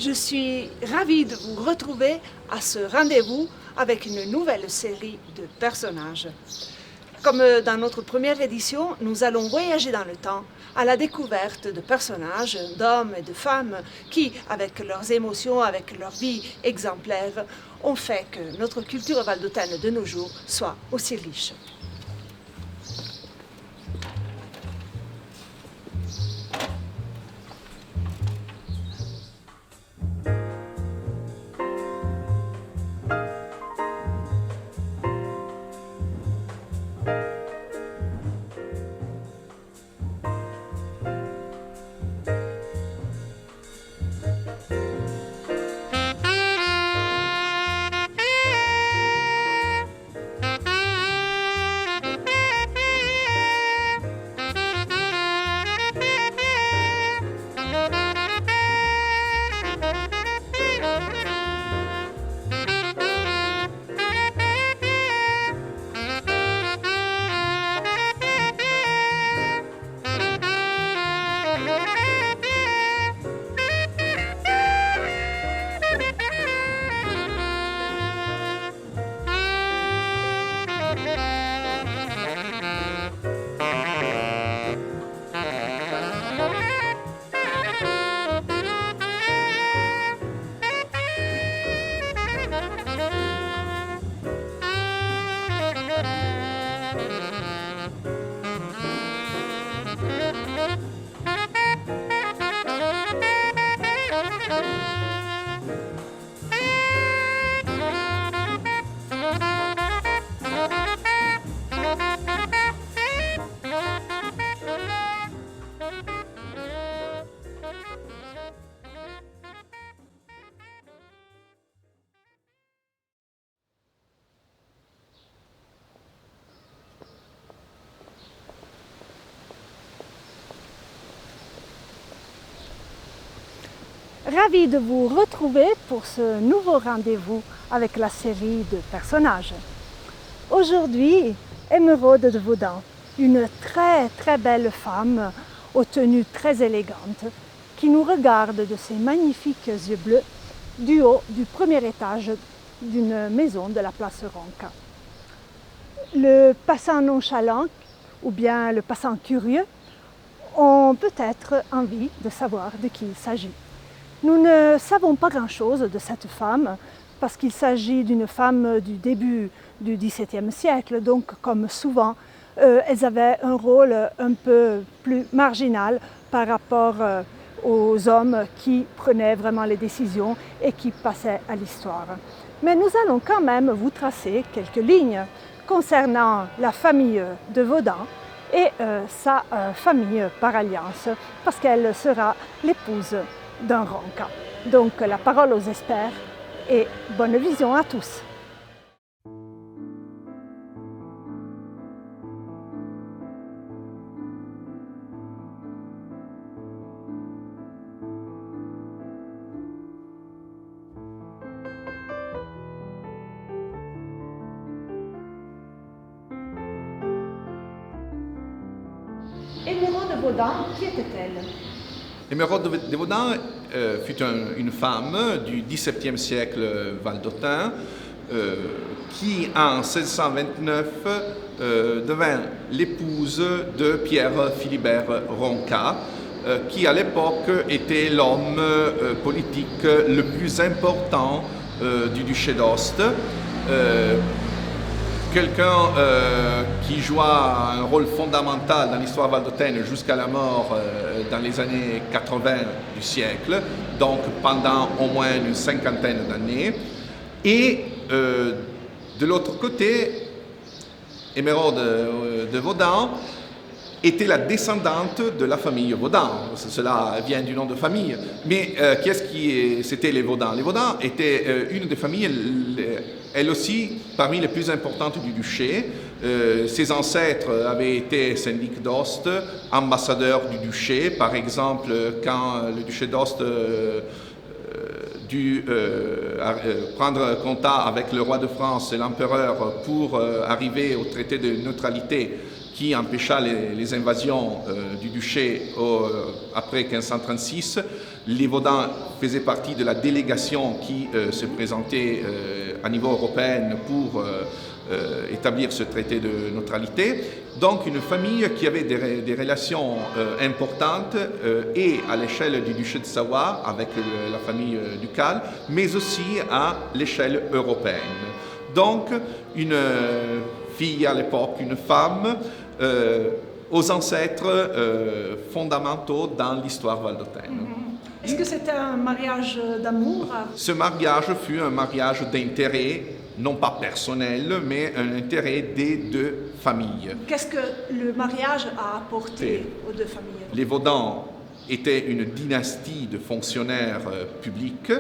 Je suis ravie de vous retrouver à ce rendez-vous avec une nouvelle série de personnages. Comme dans notre première édition, nous allons voyager dans le temps à la découverte de personnages, d'hommes et de femmes qui, avec leurs émotions, avec leur vie exemplaire, ont fait que notre culture valdôtaine de nos jours soit aussi riche. Ravie de vous retrouver pour ce nouveau rendez-vous avec la série de personnages. Aujourd'hui, Émeraude de Vaudan, une très belle femme aux tenues très élégantes, qui nous regarde de ses magnifiques yeux bleus du haut du premier étage d'une maison de la place Ronca. Le passant nonchalant ou bien le passant curieux ont peut-être envie de savoir de qui il s'agit. Nous ne savons pas grand-chose de cette femme parce qu'il s'agit d'une femme du début du XVIIe siècle, donc comme souvent, elles avaient un rôle un peu plus marginal par rapport aux hommes qui prenaient vraiment les décisions et qui passaient à l'histoire. Mais nous allons quand même vous tracer quelques lignes concernant la famille de Vaudan et sa famille par alliance, parce qu'elle sera l'épouse d'un Ronca. Donc la parole aux experts et bonne vision à tous. Émeraude de Vaudan, qui était-elle? Émeraude de Vaudan fut une femme du XVIIe siècle valdotin qui, en 1629, devint l'épouse de Pierre Philibert Ronca, qui à l'époque était l'homme politique le plus important du duché d'Ost. Quelqu'un qui joua un rôle fondamental dans l'histoire valdotaine jusqu'à la mort dans les années 80 du siècle, donc pendant au moins une cinquantaine d'années. Et de l'autre côté, Émeraude de Vaudan était la descendante de la famille Vaudan. Cela vient du nom de famille. Mais c'était les Vaudan? Les Vaudan étaient une des familles, elle aussi, parmi les plus importantes du duché. Ses ancêtres avaient été syndics d'Ost, ambassadeurs du duché. Par exemple, quand le duché d'Ost dû prendre contact avec le roi de France et l'empereur pour arriver au traité de neutralité qui empêcha les invasions du duché après 1536. Les Vaudans faisaient partie de la délégation qui se présentait à niveau européen pour établir ce traité de neutralité. Donc une famille qui avait des relations importantes et à l'échelle du duché de Savoie avec la famille ducale, mais aussi à l'échelle européenne. Donc une fille à l'époque, une femme, aux ancêtres fondamentaux dans l'histoire valdôtaine. Est-ce que c'était un mariage d'amour? Ce mariage fut un mariage d'intérêt, non pas personnel, mais un intérêt des deux familles. Qu'est-ce que le mariage a apporté aux deux familles? Les Vaudans étaient une dynastie de fonctionnaires publics.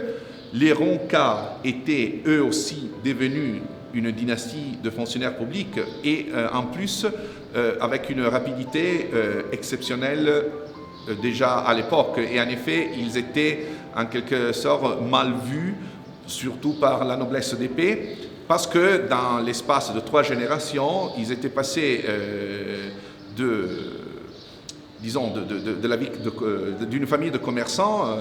Les Ronca étaient eux aussi devenus une dynastie de fonctionnaires publics et en plus avec une rapidité exceptionnelle déjà à l'époque. Et en effet, ils étaient en quelque sorte mal vus, surtout par la noblesse d'épée, parce que dans l'espace de 3 générations, ils étaient passés d'une famille de commerçants.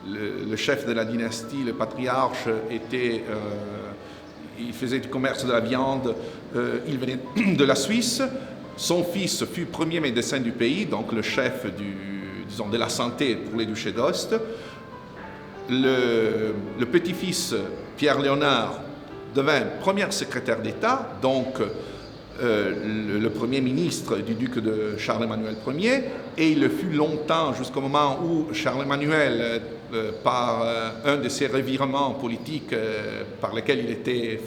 Le chef de la dynastie, le patriarche, il faisait du commerce de la viande, il venait de la Suisse. Son fils fut premier médecin du pays, donc le chef de la santé pour les duchés d'Ost. Le petit-fils, Pierre-Léonard, devint premier secrétaire d'État, donc le premier ministre du duc de Charles-Emmanuel Ier, et il le fut longtemps jusqu'au moment où Charles-Emmanuel, par un de ses revirements politiques par lesquels il était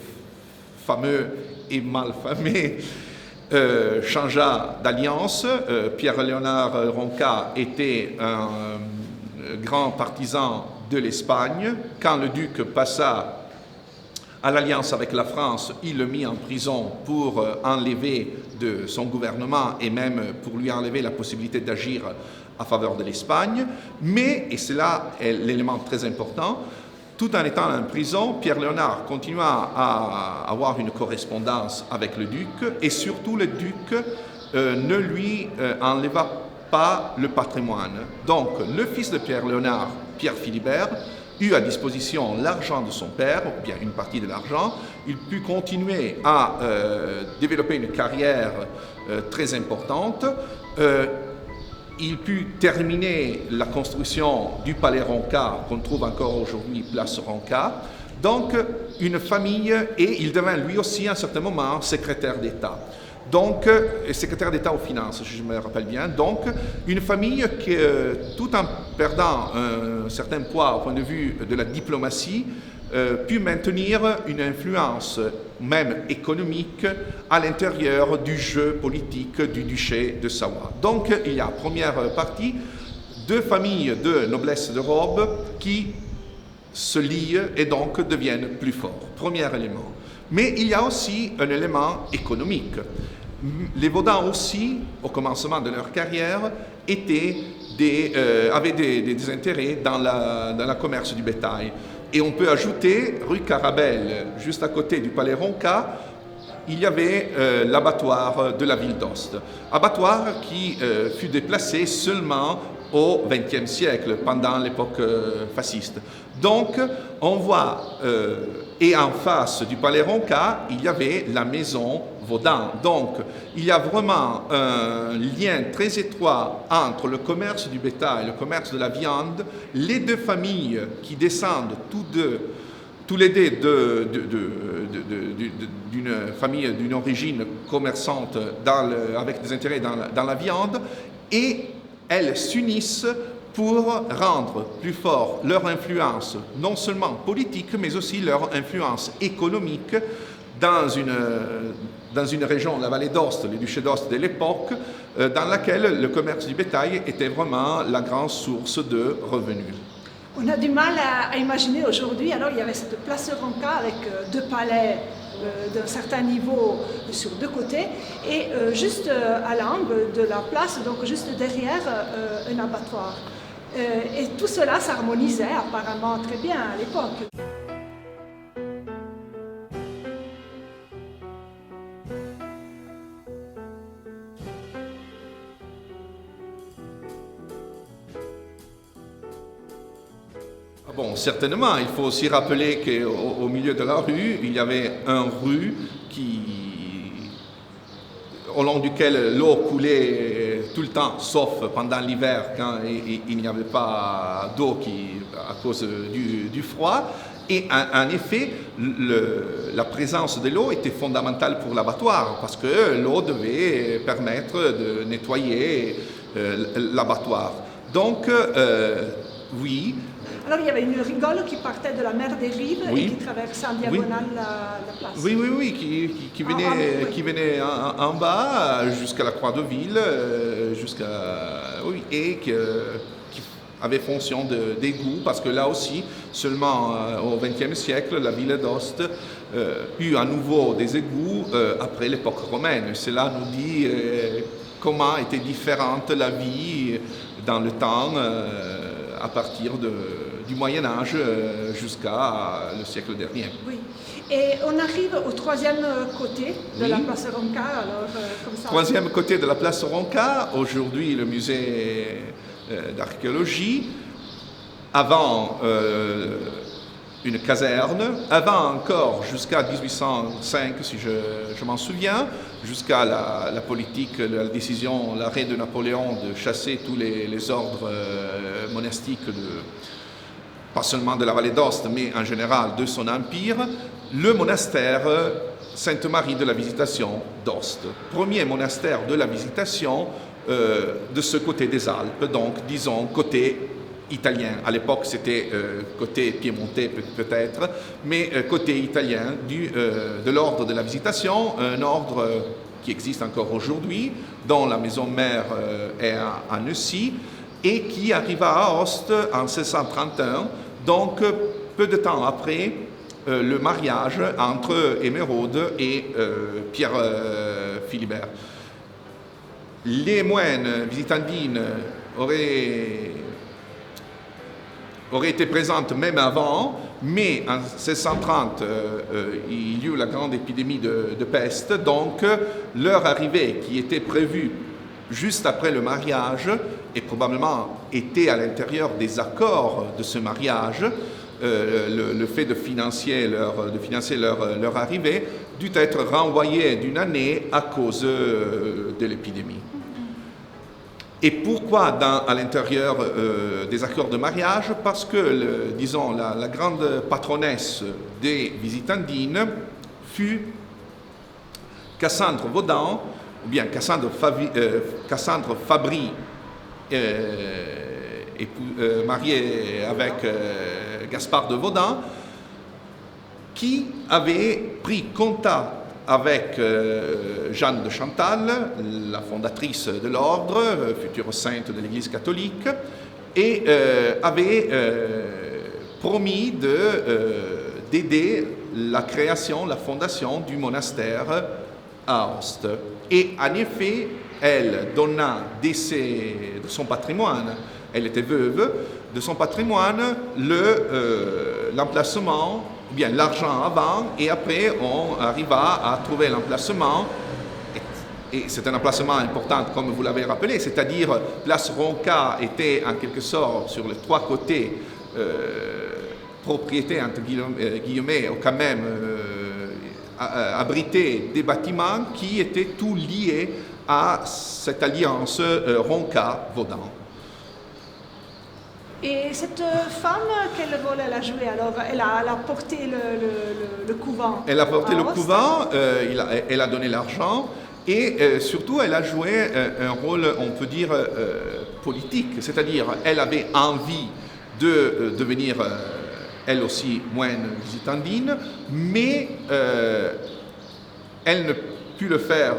fameux et mal famé, changea d'alliance. Pierre-Léonard Ronca était un grand partisan de l'Espagne. Quand le duc passa à l'alliance avec la France, il le mit en prison pour enlever de son gouvernement et même pour lui enlever la possibilité d'agir à faveur de l'Espagne. Mais, et c'est là l'élément très important, tout en étant en prison, Pierre-Léonard continua à avoir une correspondance avec le duc et surtout le duc ne lui enleva pas le patrimoine. Donc le fils de Pierre-Léonard, Pierre Philibert, eut à disposition l'argent de son père, ou bien une partie de l'argent. Il put continuer à développer une carrière très importante. Il put terminer la construction du palais Ronca, qu'on trouve encore aujourd'hui, place Ronca. Donc, une famille, et il devint lui aussi à un certain moment secrétaire d'État. Donc, secrétaire d'État aux finances, si je me rappelle bien. Donc, une famille qui, tout en perdant un certain poids au point de vue de la diplomatie, put maintenir une influence, même économique, à l'intérieur du jeu politique du duché de Savoie. Donc, il y a, première partie, 2 familles de noblesse de robe qui se lient et donc deviennent plus forts. Premier élément. Mais il y a aussi un élément économique. Les Vaudans aussi, au commencement de leur carrière, avaient des intérêts dans la commerce du bétail. Et on peut ajouter, rue Carabel, juste à côté du palais Ronca, il y avait l'abattoir de la ville d'Ost. Abattoir qui fut déplacé seulement au XXe siècle, pendant l'époque fasciste. Donc, on voit, et en face du palais Ronca, il y avait la maison Vaudan. Donc, il y a vraiment un lien très étroit entre le commerce du bétail et le commerce de la viande. Les 2 familles qui descendent tous les deux d'une famille d'une origine commerçante avec des intérêts dans la viande, et elles s'unissent pour rendre plus fort leur influence, non seulement politique, mais aussi leur influence économique dans une région, la vallée d'Ost, le duché d'Ost de l'époque, dans laquelle le commerce du bétail était vraiment la grande source de revenus. On a du mal à imaginer aujourd'hui, alors il y avait cette place Ronca avec 2 palais d'un certain niveau sur 2 côtés et juste à l'angle de la place, donc juste derrière un abattoir. Et tout cela s'harmonisait apparemment très bien à l'époque. Bon, certainement, il faut aussi rappeler qu'au milieu de la rue, il y avait un rue au long duquel l'eau coulait tout le temps, sauf pendant l'hiver, quand il n'y avait pas d'eau à cause du froid. Et en effet, la présence de l'eau était fondamentale pour l'abattoir, parce que l'eau devait permettre de nettoyer l'abattoir. Donc, oui. Alors il y avait une rigole qui partait de la mer des Rives et qui traversait en diagonale la place. Oui, qui venait en bas jusqu'à la Croix de Ville, et qui avait fonction d'égout, parce que là aussi, seulement au XXe siècle, la ville d'Ost eut à nouveau des égouts après l'époque romaine. Cela nous dit comment était différente la vie dans le temps à partir du Moyen-Âge jusqu'à le siècle dernier. Oui. Et on arrive au troisième côté de la place Ronca. Alors, comme ça. Troisième côté de la place Ronca, aujourd'hui le musée d'archéologie. Avant une caserne, avant encore jusqu'à 1805, si je m'en souviens, jusqu'à la politique, la décision, l'arrêt de Napoléon de chasser tous les ordres monastiques, pas seulement de la vallée d'Aoste, mais en général de son empire, le monastère Sainte-Marie de la Visitation d'Aoste, premier monastère de la Visitation de ce côté des Alpes, donc disons côté italien. À l'époque, c'était côté piémontais peut-être, mais côté italien de l'ordre de la Visitation, un ordre qui existe encore aujourd'hui, dont la maison mère est à Neussy, et qui arriva à Ust en 1631, donc peu de temps après le mariage entre Émeraude et Pierre Philibert. Les moines visitandines auraient été présentes même avant, mais en 1630, il y eut la grande épidémie de peste, donc leur arrivée qui était prévue juste après le mariage et probablement était à l'intérieur des accords de ce mariage, le fait de financer leur arrivée dut être renvoyé d'une année à cause de l'épidémie. Et pourquoi à l'intérieur des accords de mariage? Parce que, disons, la grande patronesse des visitandines fut Cassandre Vaudan, ou bien Cassandre Fabry, mariée avec Gaspard de Vaudan, qui avait pris contact avec Jeanne de Chantal, la fondatrice de l'ordre, future sainte de l'Église catholique, et avait promis d'aider la création, la fondation du monastère à Ust. Et en effet, elle donna de son patrimoine, elle était veuve, de son patrimoine l'emplacement, ou bien l'argent avant, et après on arriva à trouver l'emplacement, et c'est un emplacement important comme vous l'avez rappelé, c'est-à-dire place Ronca était en quelque sorte sur les trois côtés propriété entre guillemets, ou quand même abriter des bâtiments qui étaient tous liés à cette alliance Ronca-Vaudan. Et cette femme, quel rôle elle a joué alors? Elle a porté le couvent. Elle a porté le couvent, elle a donné l'argent et surtout elle a joué un rôle, on peut dire, politique. C'est-à-dire elle avait envie de devenir elle aussi moine visitandine, mais elle ne put le faire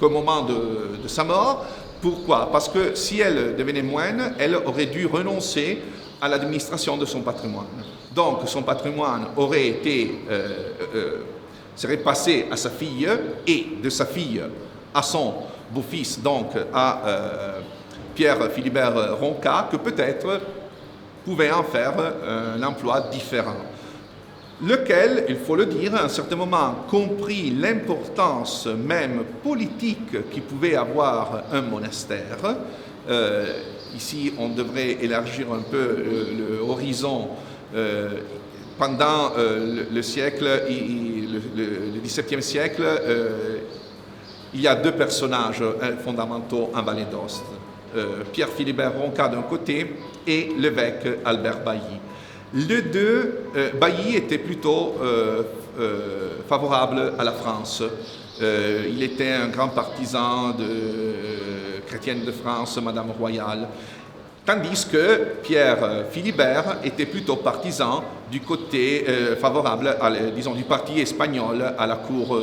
qu'au moment de sa mort. Pourquoi? Parce que si elle devenait moine, elle aurait dû renoncer à l'administration de son patrimoine. Donc son patrimoine serait passé à sa fille et de sa fille à son beau-fils, donc à Pierre Philibert Ronca, que peut-être pouvait en faire un emploi différent. Lequel, il faut le dire, à un certain moment comprit l'importance même politique qui pouvait avoir un monastère, Ici, on devrait élargir un peu l'horizon. Pendant le siècle, le XVIIe siècle, il y a deux personnages fondamentaux en Vallée d'Aoste. Pierre Philibert Ronca d'un côté et l'évêque Albert Bailly. Les deux, Bailly était plutôt favorable à la France. Il était un grand partisan de Chrétienne de France, Madame Royale. Tandis que Pierre Philibert était plutôt partisan du côté favorable, disons, du parti espagnol à la cour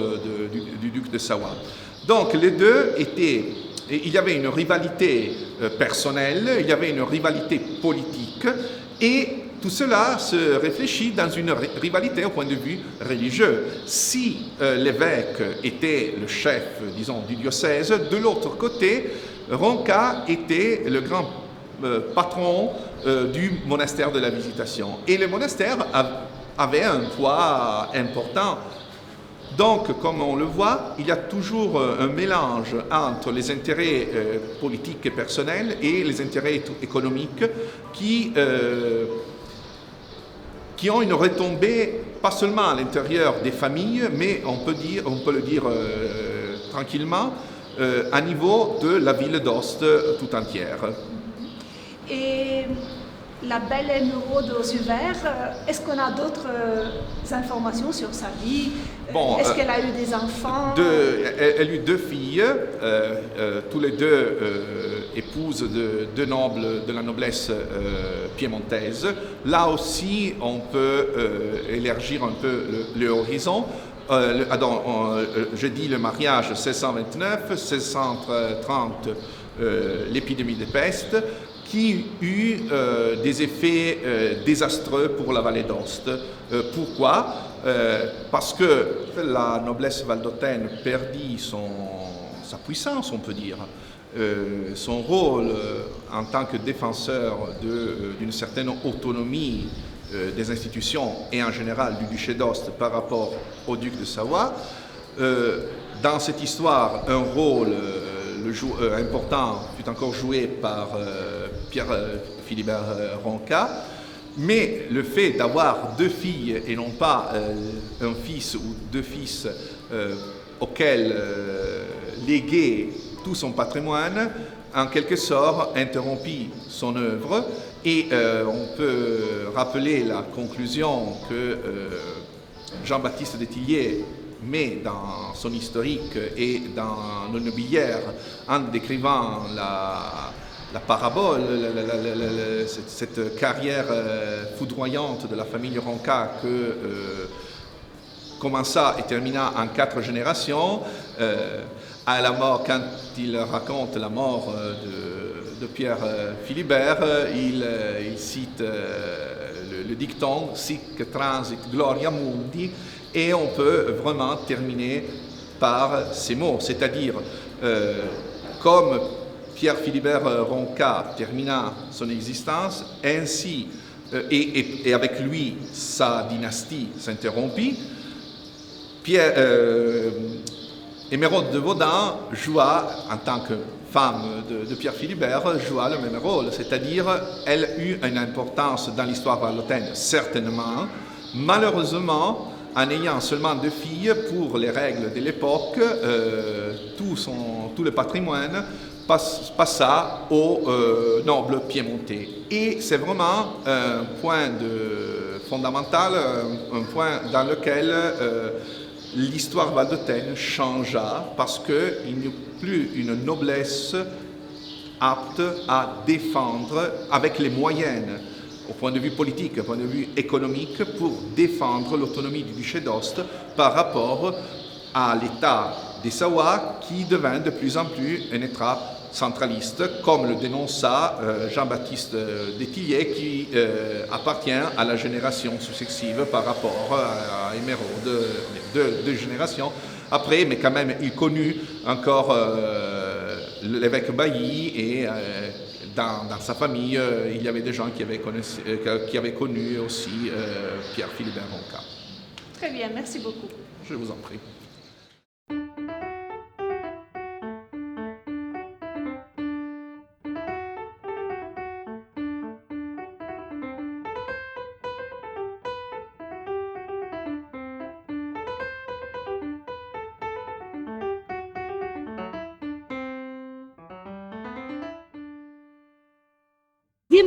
du duc de Savoie. Donc les deux étaient, il y avait une rivalité personnelle, il y avait une rivalité politique, et tout cela se réfléchit dans une rivalité au point de vue religieux. Si l'évêque était le chef, disons, du diocèse, de l'autre côté, Ronca était le grand patron du monastère de la Visitation. Et le monastère avait un poids important. Donc, comme on le voit, il y a toujours un mélange entre les intérêts politiques et personnels et les intérêts économiques qui ont une retombée pas seulement à l'intérieur des familles, mais on peut le dire tranquillement, à niveau de la ville d'Aoste tout entière. Et la belle émeraude aux yeux verts, est-ce qu'on a d'autres informations sur sa vie? Est-ce qu'elle a eu des enfants? Elle a eu deux filles, tous les deux épouses de deux nobles de la noblesse piémontaise. Là aussi, on peut élargir un peu l'horizon. Je dis le mariage 1629, 1630, l'épidémie de peste, qui eut des effets désastreux pour la vallée d'Aoste. Pourquoi? Parce que la noblesse valdôtaine perdit sa puissance, on peut dire, son rôle en tant que défenseur d'une certaine autonomie des institutions et en général du duché d'Aoste par rapport au duc de Savoie. Dans cette histoire, un rôle important fut encore joué par Pierre Philibert Ronca, mais le fait d'avoir deux filles et non pas un fils ou deux fils auxquels léguer tout son patrimoine, en quelque sorte interrompit son œuvre, et on peut rappeler la conclusion que Jean-Baptiste de Tilliers met dans son historique et dans le nobiliaire en décrivant la parabole, cette carrière foudroyante de la famille Ronca que commença et termina en 4 générations. À la mort, quand il raconte la mort de Pierre Philibert, il cite le dicton « Sic transit gloria mundi », et on peut vraiment terminer par ces mots, c'est-à-dire comme Pierre Philibert Ronca termina son existence, ainsi et avec lui sa dynastie s'interrompit. Émeraude de Vaudan joua, en tant que femme de Pierre Philibert, joua le même rôle, c'est-à-dire elle eut une importance dans l'histoire vallôtaine, certainement. Malheureusement, en ayant seulement 2 filles, pour les règles de l'époque, tout le patrimoine passa aux nobles piémontais. Et c'est vraiment un point fondamental, un point dans lequel l'histoire valdôtaine changea, parce qu'il n'y eut plus une noblesse apte à défendre avec les moyens, au point de vue politique, au point de vue économique, pour défendre l'autonomie du duché d'Aoste par rapport à l'État des Savoie qui devint de plus en plus un État centraliste, comme le dénonça Jean-Baptiste de Tilliers, qui appartient à la génération successive par rapport à Émeraude, 2 générations après, mais quand même il connut encore l'évêque Bailly, et dans sa famille il y avait des gens qui avaient connu aussi Pierre Philibert Ronca. Très bien, merci beaucoup. Je vous en prie.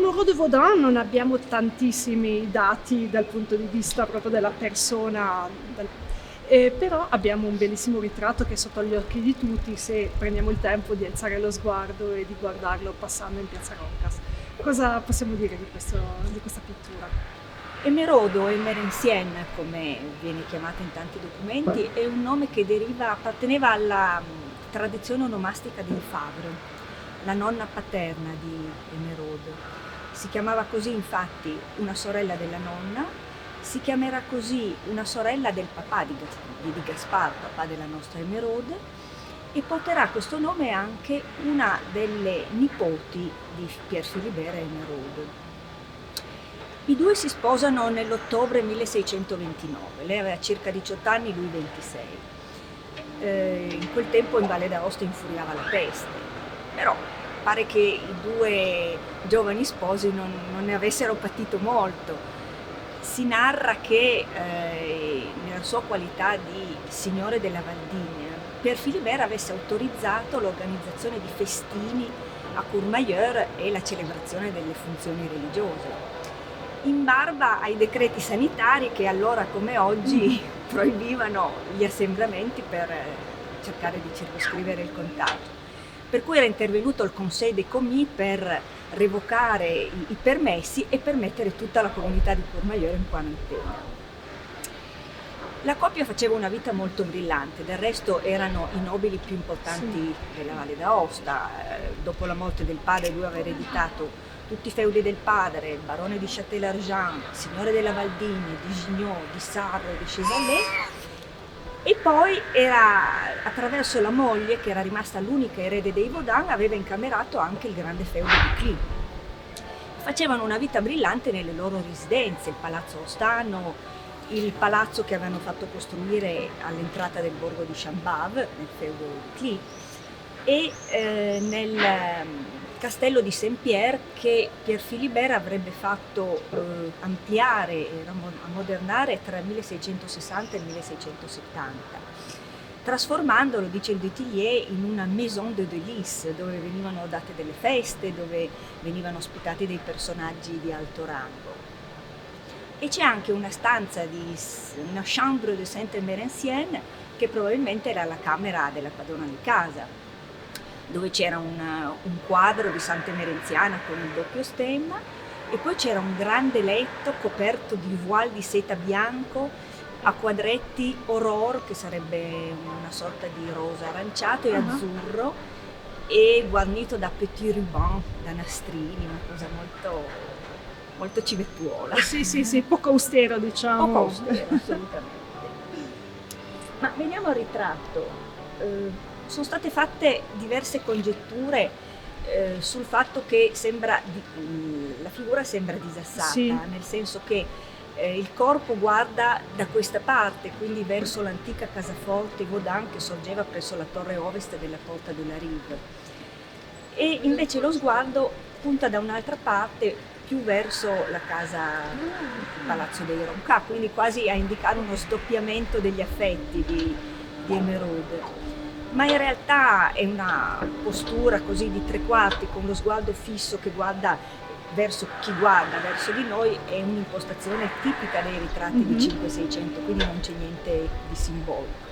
Emeraude de Vaudin non abbiamo tantissimi dati dal punto di vista proprio della persona, però abbiamo un bellissimo ritratto che è sotto gli occhi di tutti se prendiamo il tempo di alzare lo sguardo e di guardarlo passando in Piazza Roncas. Cosa possiamo dire di questa pittura? Emeraude o Emerensienne, come viene chiamata in tanti documenti, è un nome che apparteneva alla tradizione onomastica di Favre, la nonna paterna di Emeraude. Si chiamava così infatti una sorella della nonna, si chiamerà così una sorella del papà di Gaspard, papà della nostra Emeraude, e porterà questo nome anche una delle nipoti di Pierre Philibert e Emeraude. I due si sposano nell'ottobre 1629, lei aveva circa 18 anni, lui 26. In quel tempo in Valle d'Aosta infuriava la peste, però pare che i due giovani sposi non ne avessero patito molto. Si narra che nella sua qualità di signore della Valdigna, Pierre Philibert avesse autorizzato l'organizzazione di festini a Courmayeur e la celebrazione delle funzioni religiose, in barba ai decreti sanitari che allora come oggi proibivano gli assembramenti per cercare di circoscrivere il contagio. Per cui era intervenuto il Conseil des Commis per revocare i permessi e permettere tutta la comunità di Courmayeur in quarantena. La coppia faceva una vita molto brillante, del resto erano i nobili più importanti della Valle d'Aosta. Dopo la morte del padre lui aveva ereditato tutti i feudi del padre, il barone di Châtel-Argent, signore della Valdigne, di Gignot, di Sarre, di Chevalet, e poi attraverso la moglie, che era rimasta l'unica erede dei Vaudin, aveva incamerato anche il grande feudo di Cly. Facevano una vita brillante nelle loro residenze, il palazzo Ostano, il palazzo che avevano fatto costruire all'entrata del borgo di Chambave, nel feudo di Cly, e nel castello di Saint-Pierre che Pierre Philibert avrebbe fatto ampliare e ammodernare tra il 1660 e il 1670, trasformandolo, dice il Dutilleux, in una maison de délices, dove venivano date delle feste, dove venivano ospitati dei personaggi di alto rango. E c'è anche una stanza una chambre de Sainte-Emerensienne, che probabilmente era la camera della padrona di casa, dove c'era un quadro di Santa Emerenziana con il doppio stemma, e poi c'era un grande letto coperto di voile di seta bianco a quadretti aurore, che sarebbe una sorta di rosa aranciato e azzurro, e guarnito da petit ruban, da nastrini, una cosa molto, molto civettuola. Sì, poco austero, diciamo. Poco austero, assolutamente. Ma veniamo al ritratto. Sono state fatte diverse congetture sul fatto che la figura sembra disassata, nel senso che il corpo guarda da questa parte, quindi verso l'antica casaforte Vaudin che sorgeva presso la torre ovest della Porta de la Rive, e invece lo sguardo punta da un'altra parte, più verso la casa, il palazzo dei Roncat, quindi quasi a indicare uno sdoppiamento degli affetti di Emeraude. Ma in realtà è una postura così di tre quarti, con lo sguardo fisso che guarda verso chi guarda verso di noi, è un'impostazione tipica dei ritratti di 500-600, quindi non c'è niente di simbolico.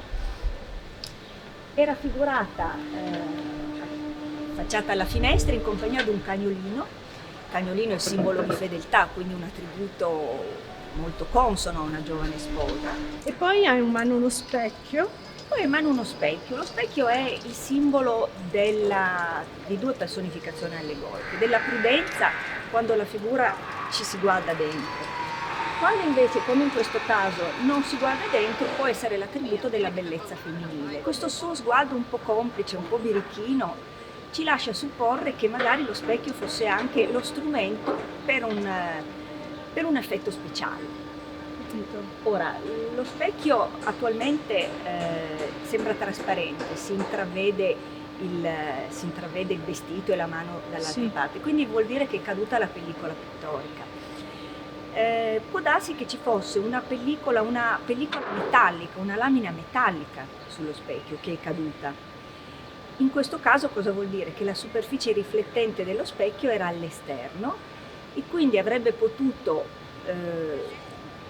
Era figurata affacciata alla finestra in compagnia di un cagnolino. Il cagnolino è simbolo di fedeltà, quindi un attributo molto consono a una giovane sposa. E poi ha in mano uno specchio. Poi in mano uno specchio. Lo specchio è il simbolo di due personificazioni allegoriche, della prudenza quando la figura ci si guarda dentro. Quando invece, come in questo caso, non si guarda dentro, può essere l'attributo della bellezza femminile. Questo suo sguardo un po' complice, un po' birichino, ci lascia supporre che magari lo specchio fosse anche lo strumento per un effetto speciale. Ora, lo specchio attualmente sembra trasparente, si intravede il vestito e la mano dall'altra parte, quindi vuol dire che è caduta la pellicola pittorica. Può darsi che ci fosse una pellicola metallica, una lamina metallica sullo specchio che è caduta. In questo caso cosa vuol dire? Che la superficie riflettente dello specchio era all'esterno e quindi avrebbe potuto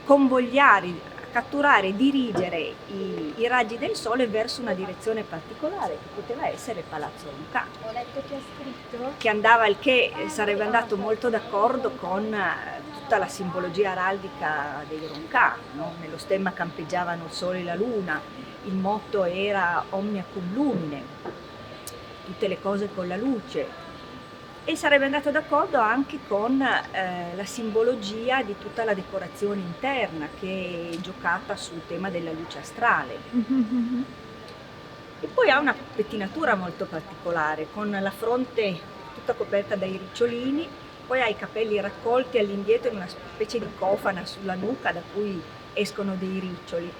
convogliare, catturare e dirigere i raggi del sole verso una direzione particolare, che poteva essere Palazzo Ronca. Ho letto che ha scritto Che sarebbe andato molto d'accordo con tutta la simbologia araldica dei Ronca, no? Nello stemma campeggiavano il sole e la luna, il motto era Omnia cum lumine, tutte le cose con la luce. E sarebbe andato d'accordo anche con la simbologia di tutta la decorazione interna, che è giocata sul tema della luce astrale. E poi ha una pettinatura molto particolare, con la fronte tutta coperta dai ricciolini, poi ha i capelli raccolti all'indietro in una specie di cofana sulla nuca da cui escono dei riccioli.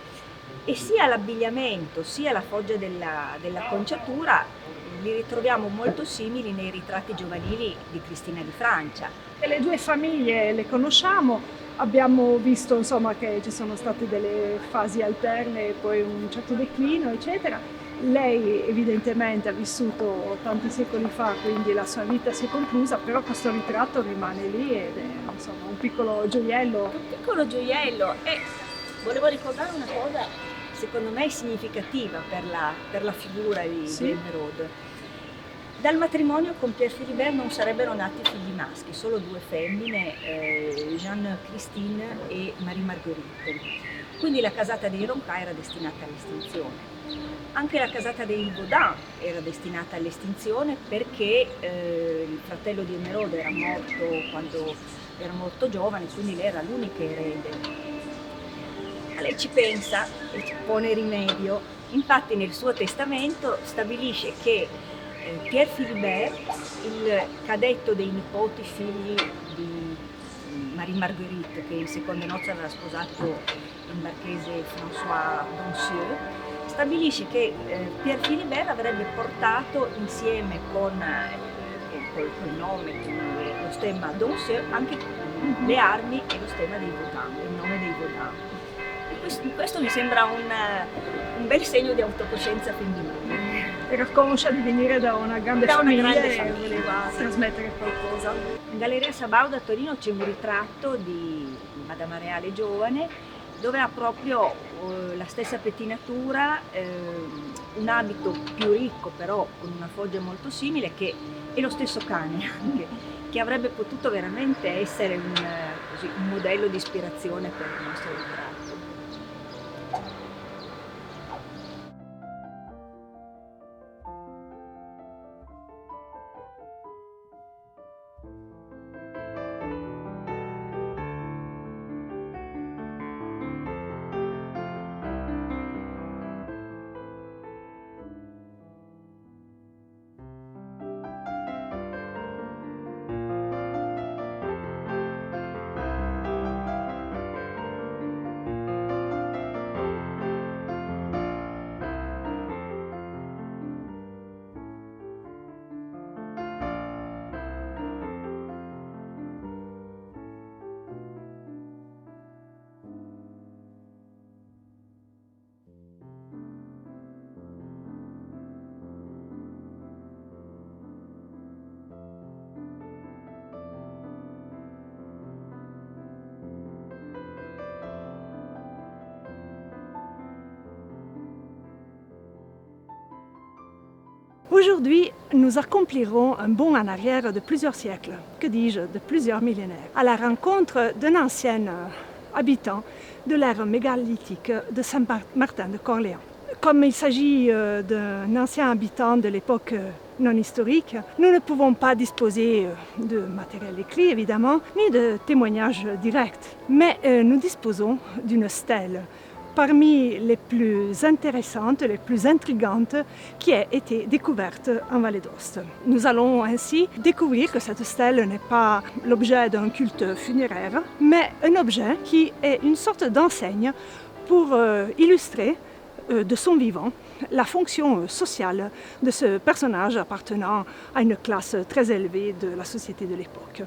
E sia l'abbigliamento sia la foggia della conciatura li ritroviamo molto simili nei ritratti giovanili di Cristina di Francia. Le due famiglie le conosciamo, abbiamo visto insomma che ci sono state delle fasi alterne e poi un certo declino, eccetera. Lei evidentemente ha vissuto tanti secoli fa, quindi la sua vita si è conclusa, però questo ritratto rimane lì ed è insomma un piccolo gioiello. Un piccolo gioiello, e volevo ricordare una cosa secondo me significativa per la figura di Emeraude. Dal matrimonio con Pierre Philibert non sarebbero nati figli maschi, solo due femmine, Jeanne-Christine e Marie-Marguerite. Quindi la casata dei Ronca era destinata all'estinzione. Anche la casata dei Baudin era destinata all'estinzione perché il fratello di Emeraude era morto quando era molto giovane, quindi lei era l'unica erede. Lei ci pensa e ci pone rimedio, infatti nel suo testamento stabilisce che Pierre Philibert, il cadetto dei nipoti figli di Marie-Marguerite, che in seconde nozze aveva sposato il marchese François Doncieux, stabilisce che Pierre Philibert avrebbe portato insieme col nome, lo stemma Doncieux, anche le armi e lo stemma dei Baudin, il nome dei Baudin. Questo mi sembra un bel segno di autocoscienza femminile. Era conscia di venire da una grande famiglia e voleva trasmettere qualcosa. In Galleria Sabaudo a Torino c'è un ritratto di Madama Reale giovane, dove ha proprio la stessa pettinatura, un abito più ricco però con una foggia molto simile, e lo stesso cane anche, che avrebbe potuto veramente essere un modello di ispirazione per il nostro ritratto. Aujourd'hui, nous accomplirons un bond en arrière de plusieurs siècles, que dis-je, de plusieurs millénaires, à la rencontre d'un ancien habitant de l'ère mégalithique de Saint-Martin de Corléans. Comme il s'agit d'un ancien habitant de l'époque non historique, nous ne pouvons pas disposer de matériel écrit, évidemment, ni de témoignages directs, mais nous disposons d'une stèle parmi les plus intéressantes, les plus intrigantes qui a été découverte en Vallée d'Aoste. Nous allons ainsi découvrir que cette stèle n'est pas l'objet d'un culte funéraire, mais un objet qui est une sorte d'enseigne pour illustrer de son vivant la fonction sociale de ce personnage appartenant à une classe très élevée de la société de l'époque.